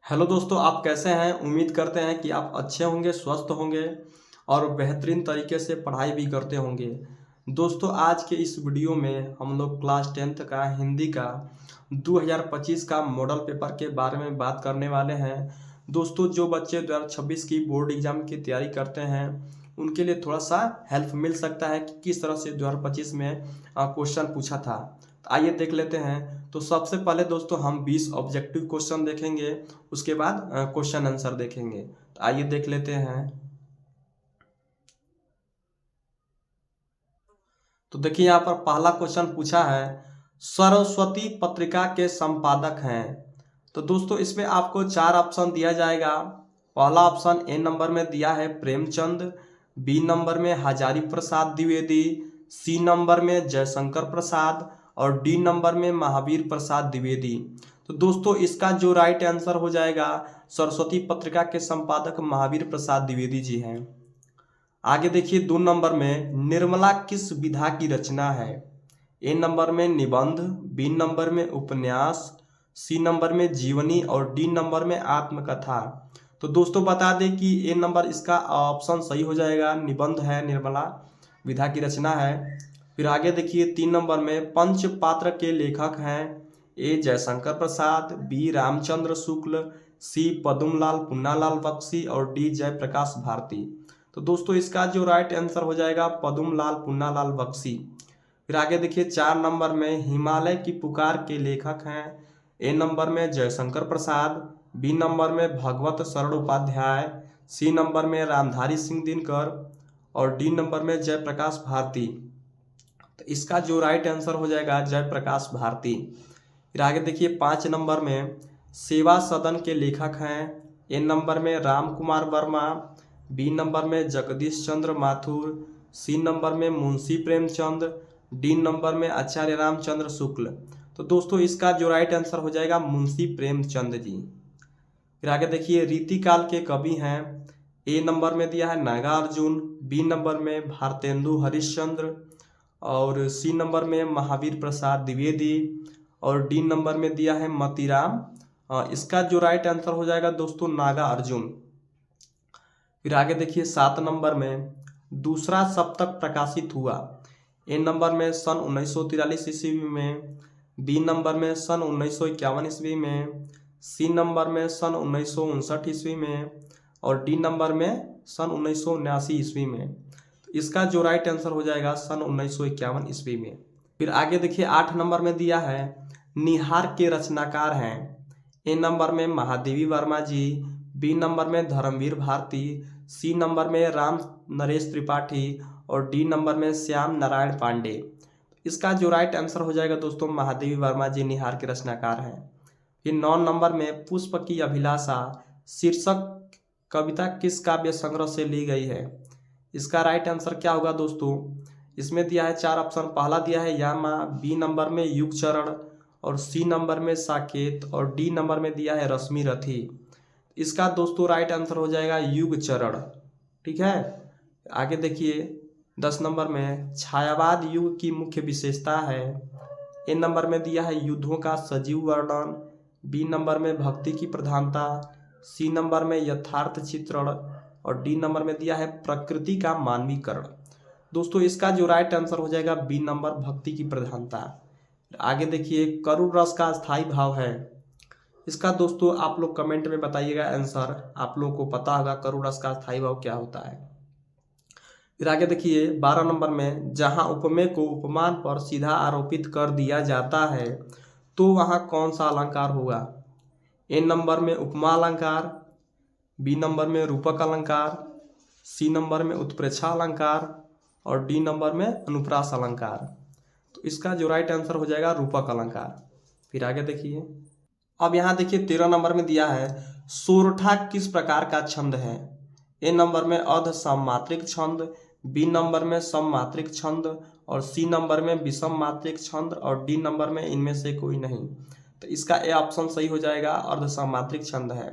Hello दोस्तों, आप कैसे हैं? उम्मीद करते हैं कि आप अच्छे होंगे, स्वस्थ होंगे और बेहतरीन तरीके से पढ़ाई भी करते होंगे। दोस्तों, आज के इस वीडियो में हम लोग क्लास 10th का हिंदी का 2025 का मॉडल पेपर के बारे में बात करने वाले हैं। दोस्तों, जो बच्चे 2026 की बोर्ड एग्जाम की तैयारी करते हैं उनके लिए थोड़ा सा हेल्प मिल सकता है कि किस तरह से 2025 में क्वेश्चन पूछा था। तो आइए देख लेते हैं। तो सबसे पहले दोस्तों हम 20 ऑब्जेक्टिव क्वेश्चन देखेंगे, उसके बाद क्वेश्चन आंसर देखेंगे। तो आइए देख लेते हैं। तो देखिए यहाँ पर पहला क्वेश्चन पूछा है, सरस्वती पत्रिका के संपादक हैं। तो दोस्तों इसमें आपको चार ऑप्शन दिया जाएगा। पहला ऑप्शन ए नंबर में दिया है प्रेमचंद, बी नंबर में हजारी प्रसाद द्विवेदी, सी नंबर में जयशंकर प्रसाद और डी नंबर में महावीर प्रसाद द्विवेदी। तो दोस्तों इसका जो राइट आंसर हो जाएगा, सरस्वती पत्रिका के संपादक महावीर प्रसाद द्विवेदी जी हैं। आगे देखिए 2 नंबर में निर्मला किस विधा की रचना है? ए नंबर में निबंध, बी नंबर में उपन्यास, सी नंबर में जीवनी और डी नंबर में आत्मकथा। तो दोस्तों बता दें कि ए नंबर इसका ऑप्शन सही हो जाएगा, निबंध है, निर्मला विधा की रचना है। फिर आगे देखिए 3 नंबर में पंच पात्र के लेखक हैं। ए जयशंकर प्रसाद, बी रामचंद्र शुक्ल, सी पद्मलाल पुन्नालाल बख्शी और डी जयप्रकाश भारती। तो दोस्तों इसका जो राइट आंसर हो जाएगा पद्मलाल पुन्नालाल बख्शी। फिर आगे देखिए 4 नंबर में हिमालय की पुकार के लेखक हैं। ए नंबर में जयशंकर प्रसाद, बी नंबर में भगवत शरण उपाध्याय, सी नंबर में रामधारी सिंह दिनकर और डी नंबर में जयप्रकाश भारती। तो इसका जो राइट आंसर हो जाएगा जयप्रकाश भारती। फिर आगे देखिए 5 नंबर में सेवा सदन के लेखक हैं। ए नंबर में राम कुमार वर्मा, बी नंबर में जगदीश चंद्र माथुर, सी नंबर में मुंशी प्रेमचंद, डी नंबर में आचार्य रामचंद्र शुक्ल। तो दोस्तों इसका जो राइट आंसर हो जाएगा मुंशी प्रेमचंद जी। फिर आगे देखिए रीतिकाल के कवि हैं। ए नंबर में दिया है नागार्जुन, बी नंबर में भारतेंदु हरिश्चंद्र और सी नंबर में महावीर प्रसाद द्विवेदी और डी नंबर में दिया है मतीराम। इसका जो राइट आंसर हो जाएगा दोस्तों नागार्जुन। फिर आगे देखिए 7 नंबर में दूसरा सप्तक प्रकाशित हुआ। ए नंबर में सन 1943 ईस्वी में, बी नंबर में सन 1951 ईस्वी में, सी नंबर में सन 1959 ईस्वी में और डी नंबर में सन 1979 ईस्वी में। तो इसका जो राइट आंसर हो जाएगा सन 1951 ईस्वी में। फिर आगे देखिए 8 नंबर में दिया है निहार के रचनाकार हैं। ए नंबर में महादेवी वर्मा जी, बी नंबर में धर्मवीर भारती, सी नंबर में राम नरेश त्रिपाठी और डी नंबर में श्याम नारायण पांडे। इसका जो राइट आंसर हो जाएगा दोस्तों महादेवी वर्मा जी निहार के रचनाकार हैं। फिर 9 नंबर में पुष्प की अभिलाषा शीर्षक कविता किस काव्य संग्रह से ली गई है? इसका राइट आंसर क्या होगा दोस्तों? इसमें दिया है चार ऑप्शन। पहला दिया है यामा, बी नंबर में युग चरण और सी नंबर में साकेत और डी नंबर में दिया है रश्मि रथी। इसका दोस्तों राइट आंसर हो जाएगा युग चरण। ठीक है। आगे देखिए 10 नंबर में छायावाद युग की मुख्य विशेषता है। ए नंबर में दिया है युद्धों का सजीव वर्णन, बी नंबर में भक्ति की प्रधानता, सी नंबर में यथार्थ चित्रण और डी नंबर में दिया है प्रकृति का मानवीकरण। दोस्तों इसका जो राइट आंसर हो जाएगा बी नंबर भक्ति की प्रधानता। आगे देखिए करुण रस का स्थायी भाव है। इसका दोस्तों आप लोग कमेंट में बताइएगा आंसर। आप लोगों को पता होगा करुण रस का स्थायी भाव क्या होता है। फिर आगे देखिए 12 नंबर में जहां उपमेय को उपमान पर सीधा आरोपित कर दिया जाता है तो वहां कौन सा अलंकार होगा? ए नंबर में उपमा अलंकार, बी नंबर में रूपक अलंकार, सी नंबर में उत्प्रेक्षा अलंकार और डी नंबर में अनुप्रास अलंकार। तो इसका जो राइट आंसर हो जाएगा रूपक अलंकार। फिर आगे देखिए अब यहाँ देखिए 13 नंबर में दिया है सोरठा किस प्रकार का छंद है? ए नंबर में अर्ध सममात्रिक छंद, बी नंबर में सममात्रिक छंद और सी नंबर में विषम मात्रिक छंद और डी नंबर में इनमें से कोई नहीं। तो इसका ए ऑप्शन सही हो जाएगा, अर्ध सममात्रिक छंद है।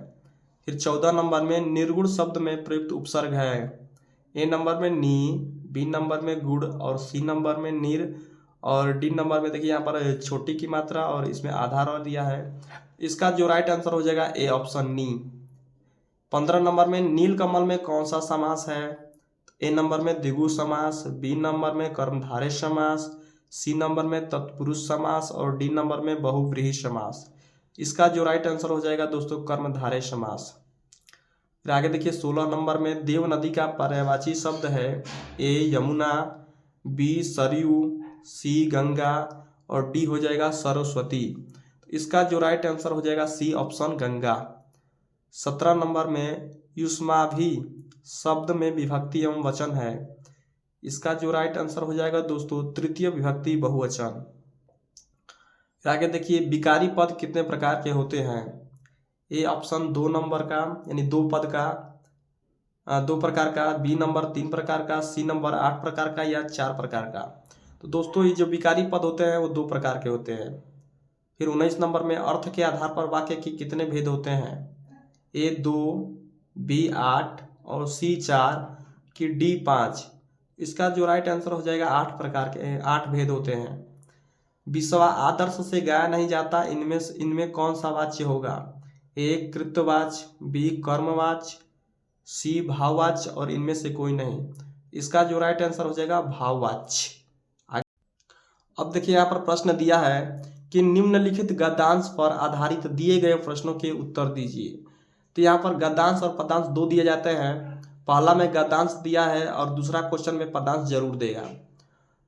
फिर 14 नंबर में निर्गुण शब्द में प्रयुक्त उपसर्ग है। ए नंबर में नी, बी नंबर में गुड़ और सी नंबर में नीर और डी नंबर में देखिए यहाँ पर छोटी की मात्रा और इसमें आधा र दिया है। इसका जो राइट आंसर हो जाएगा ए ऑप्शन नी। 15 नंबर में नीलकमल में कौन सा समास है? ए नंबर में द्विगु समास, बी नंबर में कर्मधारय समास, सी नंबर में तत्पुरुष समास और डी नंबर में बहुव्रीहि समास। इसका जो राइट आंसर हो जाएगा दोस्तों कर्मधारय समास। फिर आगे देखिए 16 नंबर में देव नदी का पर्यायवाची शब्द है ए यमुना, बी सरयू, सी गंगा और डी हो जाएगा सरस्वती। तो इसका जो राइट आंसर हो जाएगा सी ऑप्शन गंगा। 17 नंबर में युष्माभि शब्द में विभक्ति एवं वचन है। इसका जो राइट आंसर हो जाएगा दोस्तों तृतीय विभक्ति बहुवचन। फिर आगे देखिए विकारी पद कितने प्रकार के होते हैं? ए ऑप्शन 2 नंबर का यानी 2 पद का 2 प्रकार का, बी नंबर 3 प्रकार का, सी नंबर 8 प्रकार का या 4 प्रकार का। तो दोस्तों ये जो विकारी पद होते हैं वो 2 प्रकार के होते हैं। फिर 19 नंबर में अर्थ के आधार पर वाक्य के कितने भेद होते हैं? ए 2, बी 8 और सी 4 की डी 5। इसका जो राइट आंसर हो जाएगा 8 प्रकार के 8 भेद होते हैं। विश्वा आदर्श से गाया नहीं जाता, इनमें कौन सा वाच्य होगा? ए कृत्यवाच्य, बी कर्मवाच्य, सी भाववाच्य और इनमें से कोई नहीं। इसका जो राइट आंसर हो जाएगा भाववाच्य। अब देखिए यहाँ पर प्रश्न दिया है कि निम्नलिखित गद्यांश पर आधारित दिए गए प्रश्नों के उत्तर दीजिए। तो यहाँ पर गद्यांश और पदांश 2 दिए जाते हैं। पहला में गद्यांश दिया है और दूसरा क्वेश्चन में पदांश जरूर देगा।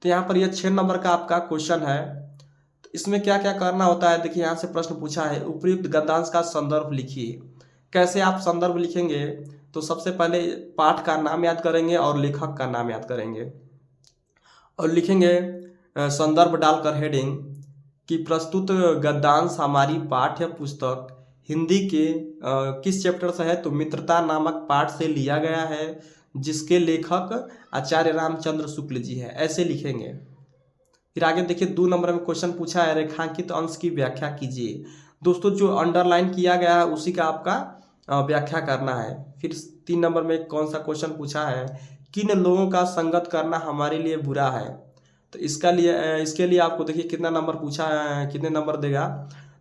तो यहाँ पर यह 6 नंबर का आपका क्वेश्चन है। तो इसमें क्या क्या करना होता है देखिए यहाँ से प्रश्न पूछा है उपयुक्त गद्यांश का संदर्भ लिखिए। कैसे आप संदर्भ लिखेंगे? तो सबसे पहले पाठ का नाम याद करेंगे और लेखक का नाम याद करेंगे और लिखेंगे संदर्भ डालकर हेडिंग कि प्रस्तुत गद्यांश हमारी पाठ्य पुस्तक हिंदी के किस चैप्टर से है? तो मित्रता नामक पाठ से लिया गया है जिसके लेखक आचार्य रामचंद्र शुक्ल जी है। ऐसे लिखेंगे। फिर आगे देखिए 2 नंबर में क्वेश्चन पूछा है रेखांकित अंश की व्याख्या कीजिए। दोस्तों जो अंडरलाइन किया गया है उसी का आपका व्याख्या करना है। फिर 3 नंबर में कौन सा क्वेश्चन पूछा है किन लोगों का संगत करना हमारे लिए बुरा है? तो इसके लिए आपको देखिए कितना नंबर पूछा है, कितने नंबर देगा।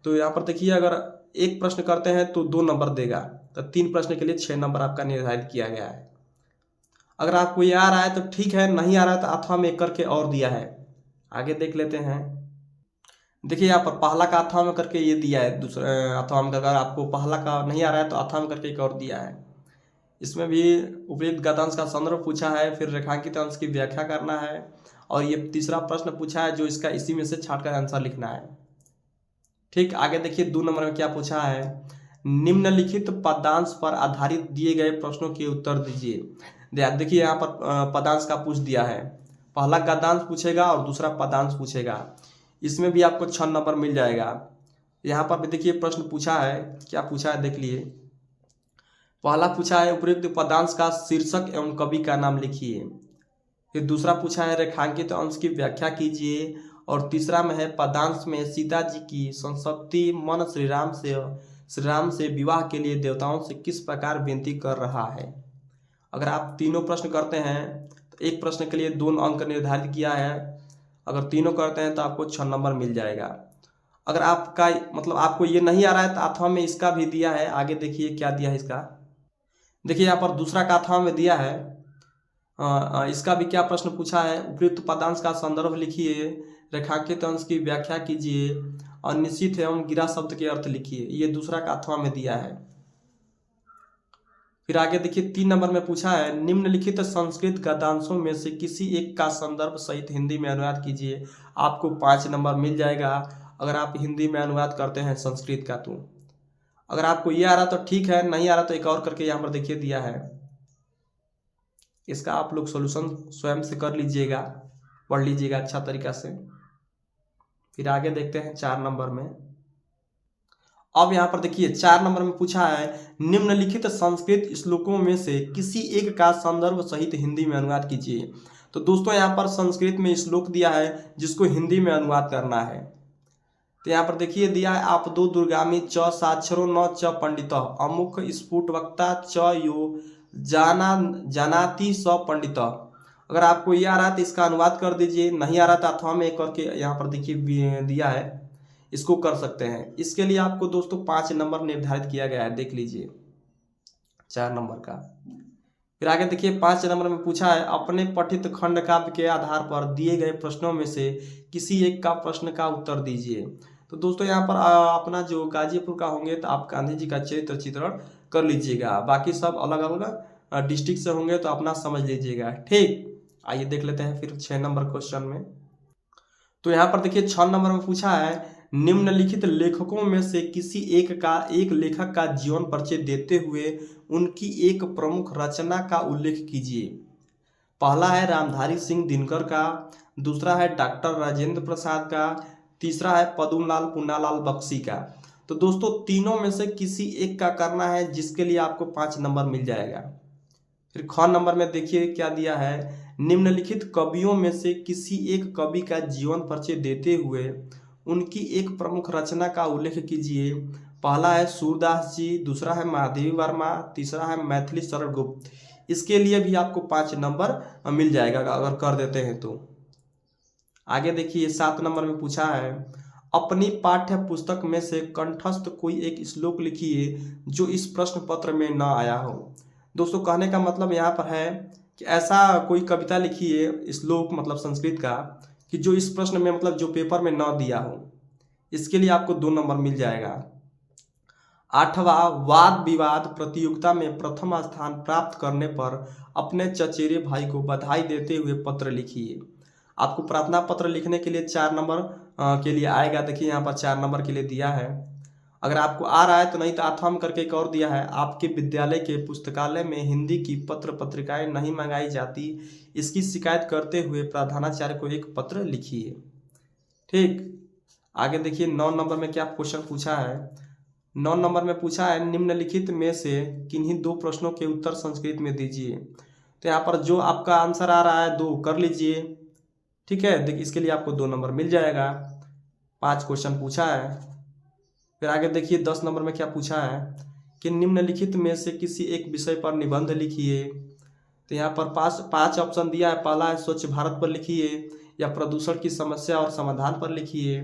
तो यहाँ पर देखिए अगर एक प्रश्न करते हैं तो 2 नंबर देगा। तो 3 प्रश्न के लिए 6 नंबर आपका निर्धारित किया गया है। अगर आपको ये आ रहा है तो ठीक है, नहीं आ रहा है तो अथवा में एक करके और दिया है। आगे देख लेते हैं। देखिए यहाँ पर पहला का अथवा में करके ये दिया है, दूसरा अथवा में। अगर आपको पहला का नहीं आ रहा है तो अथवा में करके एक और दिया है। इसमें भी उपयुक्त गद्यांश का संदर्भ पूछा है, फिर रेखांकित अंश की व्याख्या करना है और ये तीसरा प्रश्न पूछा है जो इसका इसी में से छांटकर आंसर लिखना है। ठीक, आगे देखिए 2 नंबर में क्या पूछा है निम्नलिखित पदांश पर आधारित दिए गए प्रश्नों के उत्तर दीजिए। देखिए यहाँ पर पदांश का पूछ दिया है। पहला गद्यांश पूछेगा और दूसरा पदांश पूछेगा। इसमें भी आपको 6 नंबर मिल जाएगा। यहाँ पर भी देखिए प्रश्न पूछा है, क्या पूछा है देख लिए। पहला पूछा है उपयुक्त पदांश का शीर्षक एवं कवि का नाम लिखिए। फिर दूसरा पूछा है रेखांकित अंश की व्याख्या कीजिए और तीसरा में है पदांश में सीता जी की संसप्ति मन श्री राम से विवाह के लिए देवताओं से किस प्रकार विनती कर रहा है। अगर आप तीनों प्रश्न करते हैं तो एक प्रश्न के लिए 2 अंक निर्धारित किया है। अगर तीनों करते हैं तो आपको 6 नंबर मिल जाएगा। अगर आपका मतलब आपको ये नहीं आ रहा है तो अथवा में इसका भी दिया है। आगे देखिए क्या दिया है इसका। देखिए यहाँ पर दूसरा का अथवा में दिया है। इसका भी क्या प्रश्न पूछा है उपयुक्त पदांश का संदर्भ लिखिए, रेखांकित अंश की व्याख्या कीजिए और निश्चित एवं गिरा शब्द के अर्थ लिखिए। ये दूसरा का अथवा में दिया है। फिर आगे देखिए 3 नंबर में पूछा है निम्नलिखित संस्कृत गद्यांशों में से किसी एक का संदर्भ सहित हिंदी में अनुवाद कीजिए। आपको 5 नंबर मिल जाएगा अगर आप हिंदी में अनुवाद करते हैं संस्कृत का। तो अगर आपको ये आ रहा तो ठीक है, नहीं आ रहा तो एक और करके यहाँ पर देखिए दिया है। इसका आप लोग सॉल्यूशन स्वयं से कर लीजिएगा, पढ़ लीजिएगा अच्छा तरीका से। फिर आगे देखते हैं 4 नंबर में। अब यहाँ पर देखिए 4 नंबर में पूछा है निम्नलिखित संस्कृत श्लोकों में से किसी एक का संदर्भ सहित हिंदी में अनुवाद कीजिए। तो दोस्तों यहाँ पर संस्कृत में श्लोक दिया है जिसको हिंदी में अनुवाद करना है। तो यहाँ पर देखिए दिया है आप दो दुर्गामी च साक्षरो न च पंडित अमुक स्फुट वक्ता च यो जानाति स पंडित। अगर आपको ये आ रहा है तो इसका अनुवाद कर दीजिए, नहीं आ रहा तो अथवा में करके यहाँ पर देखिए दिया है, इसको कर सकते हैं। इसके लिए आपको दोस्तों 5 नंबर निर्धारित किया गया है, देख लीजिए 4 नंबर का। फिर आगे देखिए 5 नंबर में पूछा है अपने पठित खंड काव्य के आधार पर दिए गए प्रश्नों में से किसी एक का प्रश्न का उत्तर दीजिए। तो दोस्तों यहाँ पर अपना जो गाजीपुर का होंगे तो आप गांधी जी का चरित्र चित्रण कर लीजिएगा, बाकी सब अलग अलग डिस्ट्रिक्ट से होंगे तो अपना समझ लीजिएगा। ठीक, आइए देख लेते हैं फिर 6 नंबर क्वेश्चन में। तो यहाँ पर देखिए 6 नंबर में पूछा है निम्नलिखित लेखकों में से किसी एक लेखक का जीवन परिचय देते हुए उनकी एक प्रमुख रचना का उल्लेख कीजिए। पहला है रामधारी सिंह दिनकर का, दूसरा है डॉक्टर राजेंद्र प्रसाद का, तीसरा है पद्मलाल पुन्नालाल बख्शी का। तो दोस्तों तीनों में से किसी एक का करना है, जिसके लिए आपको 5 नंबर मिल जाएगा। फिर ख नंबर में देखिए क्या दिया है, निम्नलिखित कवियों में से किसी एक कवि का जीवन परिचय देते हुए उनकी एक प्रमुख रचना का उल्लेख कीजिए। पहला है सूरदास जी, दूसरा है महादेवी वर्मा, तीसरा है मैथिली शरण गुप्त। इसके लिए भी आपको 5 नंबर मिल जाएगा अगर कर देते हैं तो। आगे देखिए 7 नंबर में पूछा है अपनी पाठ्य पुस्तक में से कंठस्थ कोई एक श्लोक लिखिए जो इस प्रश्न पत्र में न आया हो। दोस्तों कहने का मतलब यहाँ पर है कि ऐसा कोई कविता लिखिए, श्लोक मतलब संस्कृत का, कि जो इस प्रश्न में मतलब जो पेपर में न दिया हो। इसके लिए आपको 2 नंबर मिल जाएगा। 8वां वाद विवाद प्रतियोगिता में प्रथम स्थान प्राप्त करने पर अपने चचेरे भाई को बधाई देते हुए पत्र लिखिए। आपको प्रार्थना पत्र लिखने के लिए 4 नंबर के लिए आएगा। देखिए यहाँ पर 4 नंबर के लिए दिया है। अगर आपको आ रहा है तो नहीं तो अथवा में करके एक और दिया है, आपके विद्यालय के पुस्तकालय में हिंदी की पत्र पत्रिकाएं नहीं मंगाई जाती, इसकी शिकायत करते हुए प्रधानाचार्य को एक पत्र लिखिए। ठीक, आगे देखिए 9 नंबर में क्या क्वेश्चन पूछा है। 9 नंबर में पूछा है निम्नलिखित में से किन्हीं 2 प्रश्नों के उत्तर संस्कृत में दीजिए। तो यहाँ पर जो आपका आंसर आ रहा है 2 कर लीजिए। ठीक है, देखिए इसके लिए आपको 2 नंबर मिल जाएगा। 5 क्वेश्चन पूछा है। फिर आगे देखिए 10 नंबर में क्या पूछा है कि निम्नलिखित में से किसी एक विषय पर निबंध लिखिए। तो यहाँ पर 5 ऑप्शन दिया है। पहला है स्वच्छ भारत पर लिखिए, या प्रदूषण की समस्या और समाधान पर लिखिए।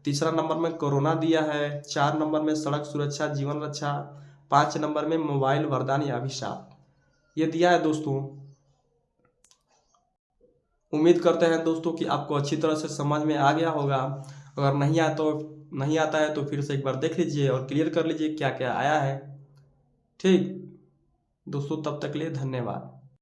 तीसरा नंबर में कोरोना दिया है। 4 नंबर में सड़क सुरक्षा जीवन रक्षा। 5 नंबर में मोबाइल वरदान या अभिशाप, ये दिया है दोस्तों। उम्मीद करते हैं दोस्तों कि आपको अच्छी तरह से समझ में आ गया होगा। अगर नहीं आता है तो फिर से एक बार देख लीजिए और क्लियर कर लीजिए क्या क्या आया है। ठीक दोस्तों, तब तक के लिए धन्यवाद।